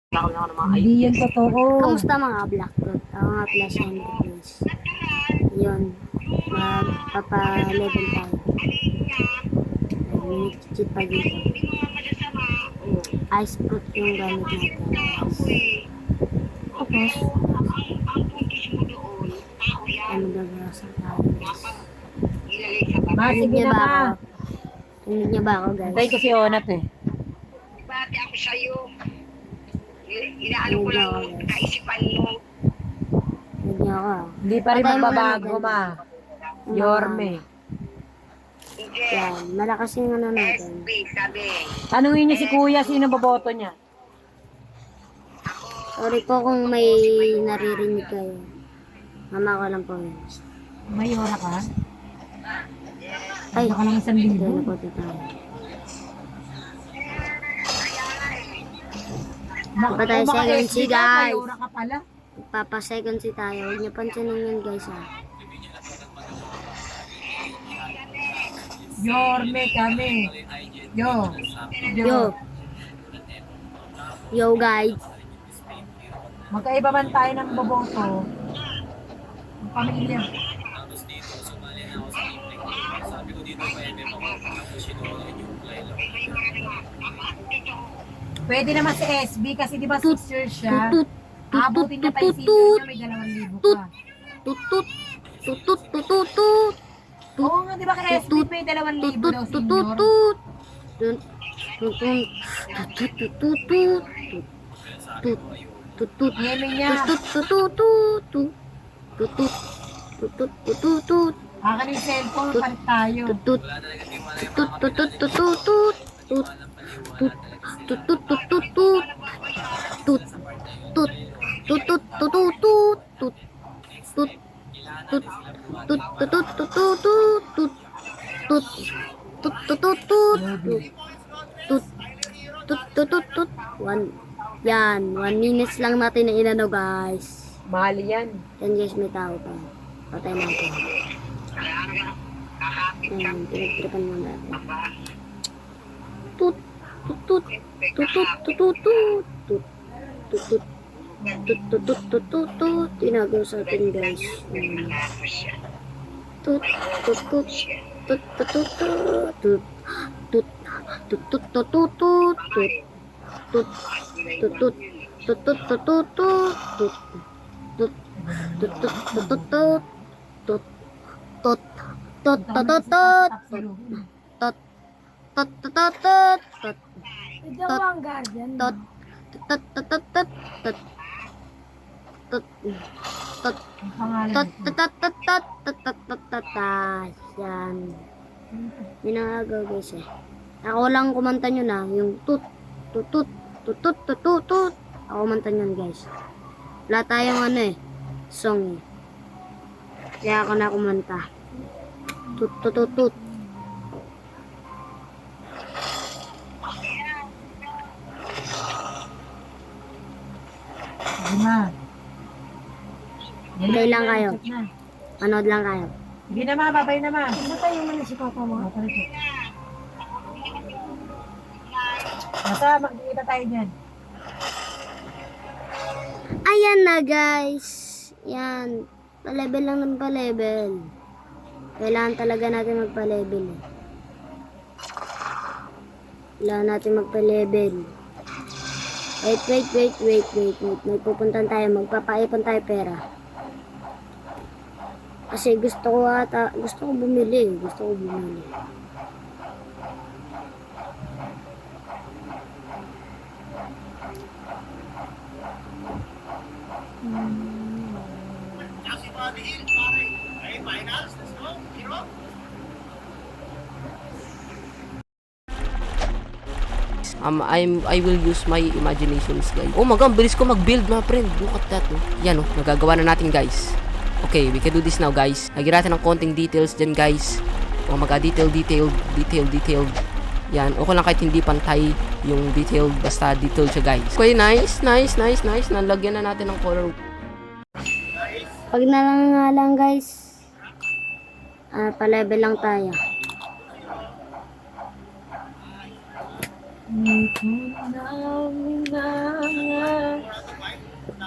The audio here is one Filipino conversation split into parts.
Ako lang ako ng mga Hindi yan ideas. totoo. Kamusta mga black fruit? Ako nga pala si Henry Cruz. Yun. Magpapa-level tayo. Minit-chit pa dito. Ice fruit yung gamit natin. Tapos, Ano gagawasa tayo? ma, Rinig sige niya na ba ma. ako? Rinig niya ba ako, guys? Antay ko si Onat eh. Bati ako sa'yo. Inaano Rinig ko niya lang ako, guys. kaisipan mo. Rinig niya ako. Hindi pa rin Patay mo na magbabago natin. ma. Yorme. Hindi. Yan. Malakas yung ano natin. SB, sabi. Tanungin niyo si kuya sino boboto niya. Sorry po kung may naririnig kayo. Mama ko lang po yun. May ora ka? Ay, Baka lang 1,000. hindi na po ito tayo. Baka tayo second SB si ka, may guys. ora ka pala. Papa-second si tayo. Huwag niyo pansinin yun guys ha. Yorme kami. Yo. Yo. Yo guys. Magkaiba man tayo ng boboto. Ang pamilya. Pwede naman si SB kasi di ba 6 years siya. Tutut. Abutin niya pa yung senior niya, may 2,000 ka. Tutut. Tutut. Tutut. Oo nga, di ba kay SB may 2,000 daw senior? Tutut. Tutut. Tutut. Tutut. Yeme niya. Tutut. Tutut. Tutut. Akin yung cellphone, palit tayo. Tutut. Tutut. Tutut. Tutut. Tutut. Tutut. Tut. Tut. Tutut. Tutut. Tut. Tut. Tut. Tut. Tutut. Tutut. Tut. Tut. Tut. Tutut. Tut. Tut. Tut. Tut. Yan. 1 minutes lang natin na inano guys. Mahal yan. Yan guys, may tao pa. Patay natin. Yan. Pinagtripan mo natin. Tut. Tutut. Tutut. Tutut. Tut. Tutut. Tutut. Tutut. Tinagaw sa atin guys. Tut. Tutut. Tut. Tutut. Tut. Tut. Tutut. Tutut. Tut. Tut. Tutut. Tutut. Tutut. Tut. Tut. Tutut. Tutut. Tut. Tut. Tut. Tutut. Tut. Tut. Tut. Tut. Ito ang guardian. Tot. Tot. Tot. Tot. Tot. Tot. Tot. Tot. Ang pangalan Tot. nito. Tot. Tot. Tot. Tot. Tot. Tot. Tot. Yan. Minagaw guys eh. Ako lang kumanta nyo na. Yung tut. Tutut. Tutut. Tutut. Tut. Ako kumanta nyo guys. Wala tayong ano eh. Song eh. Kaya ako na kumanta. Tut. Tutut. Tut. Lima. Hintay lang kayo. Manood lang kayo. Sige na ma, babay na ma. Tayo mo na si Papa mo. Basta magkikita tayo dyan. Ayan na guys. Yan. Pa-level lang ng pa-level. Kailangan talaga natin magpa-level eh. Kailangan natin magpa-level. Wait. May pupuntan tayo. Magpapaipon tayo pera. Kasi gusto ko bumili. I will use my imaginations, guys. Oh my god, bilis ko mag-build, my friend. Look at that, oh. Yan, oh. Nagagawa na natin, guys. Okay, we can do this now, guys. Lagyan natin ng konting details dyan, guys. Oh, detailed. Yan, okay lang kahit hindi pantay yung detailed. Basta detailed siya, guys. Okay, nice. Nalagyan na natin ng color. Pag nalangalang guys. Pa-level lang tayo. Namin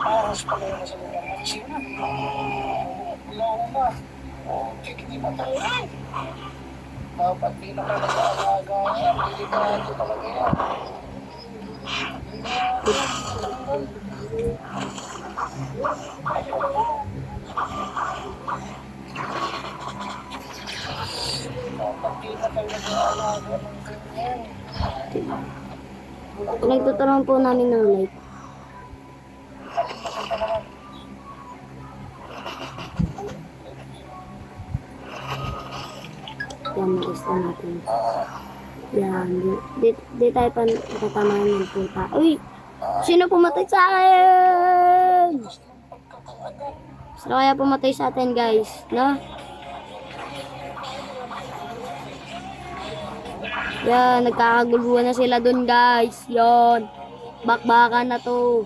Ahas pala yun sa lugar na kasi na. Ilaw na. Hindi pa tayo yan. Dapat di na kayo nag-aalaga yan. Delikado talaga yan. Dapat di na kayo nag-aalaga ng ganyan. Nagtuturuan po namin ng light. Yan, mag-gusto natin. Yan, di tayo pa natatamaan ng puta. Uy! Sino pumatay sa akin? Sino kaya pumatay sa atin, guys? No? Yan, nagkakaguluhan na sila dun, guys. Yan. Bakbakan na to.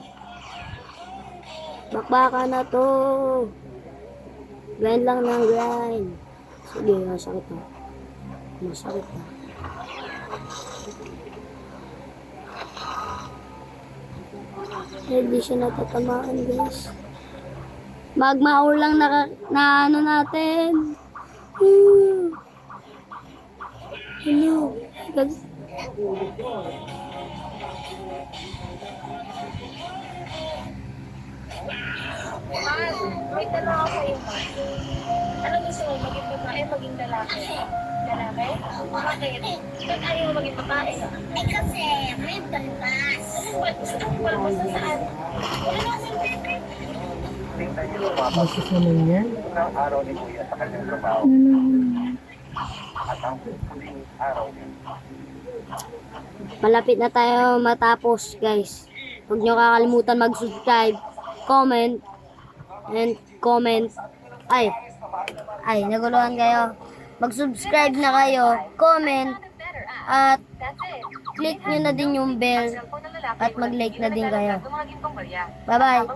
Bakbakan na to. Grind lang ng grind. Sige, masakit na. Masakit na. Hindi siya natatamaan, guys. Magma-or lang na ano natin. Hello. May tanong ako sa'yo. Ano gusto mo? Maging babae, maging lalaki? Lalaki? Bakit? Ba't ayaw maging babae? Eh kasi, may balbas. Gusto mo balbas na saan? Wala na akong bebe. Tingnan niyo lumabas ng araw ni Kuya sa kanyang trabaho. At ang huling araw niya. Malapit na tayo matapos, guys. Huwag nyo kakalimutan mag-subscribe, comment, and comment. Ay, naguluhan kayo. Mag-subscribe na kayo, comment, at click nyo na din yung bell, at mag-like na din kayo. Bye-bye!